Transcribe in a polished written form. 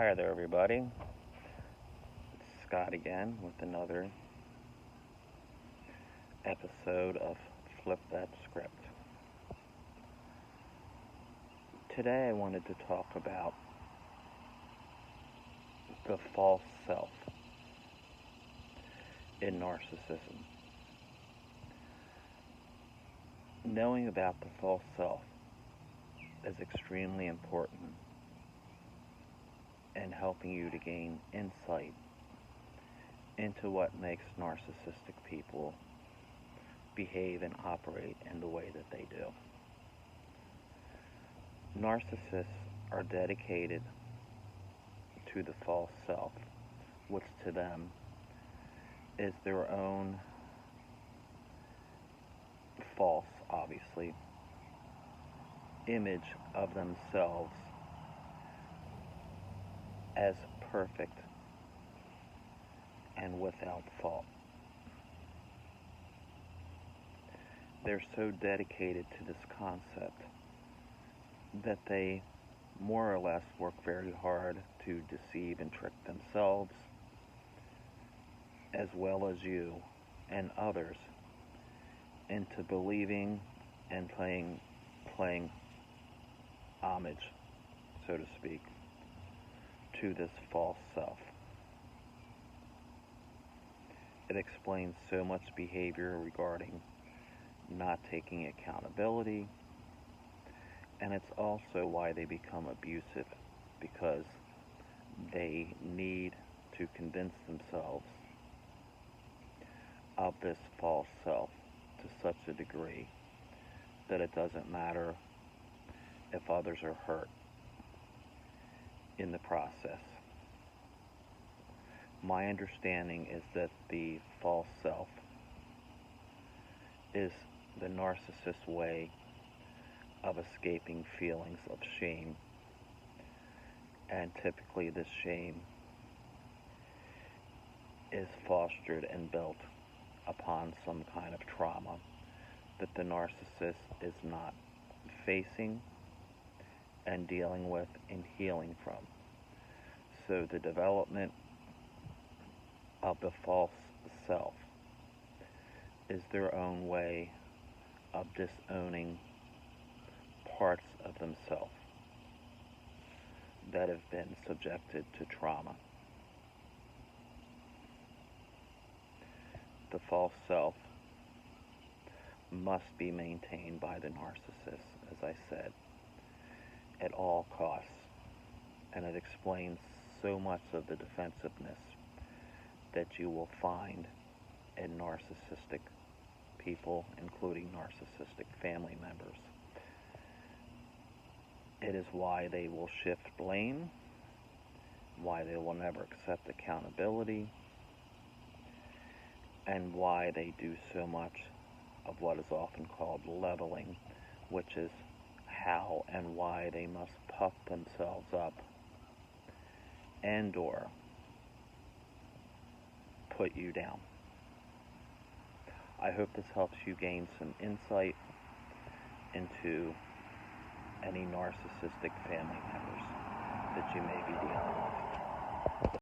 Hi there, everybody. It's Scott again with another episode of Flip That Script. Today, I wanted to talk about the false self in narcissism. Knowing about the false self is extremely important in helping you to gain insight into what makes narcissistic people behave and operate in the way that they do. Narcissists are dedicated to the false self, which to them is their own false, obviously, image of themselves as perfect and without fault. They're so dedicated to this concept that they more or less work very hard to deceive and trick themselves, as well as you and others, into believing and playing homage, so to speak, to this false self. It explains so much behavior regarding not taking accountability, and it's also why they become abusive, because they need to convince themselves of this false self to such a degree that it doesn't matter if others are hurt in the process. My understanding is that the false self is the narcissist's way of escaping feelings of shame, and typically this shame is fostered and built upon some kind of trauma that the narcissist is not facing and dealing with and healing from. So the development of the false self is their own way of disowning parts of themselves that have been subjected to trauma. The false self must be maintained by the narcissist, as I said, at all costs, and it explains so much of the defensiveness that you will find in narcissistic people, including narcissistic family members. It is why they will shift blame, why they will never accept accountability, and why they do so much of what is often called leveling, which is how and why they must puff themselves up and or put you down. I hope this helps you gain some insight into any narcissistic family members that you may be dealing with.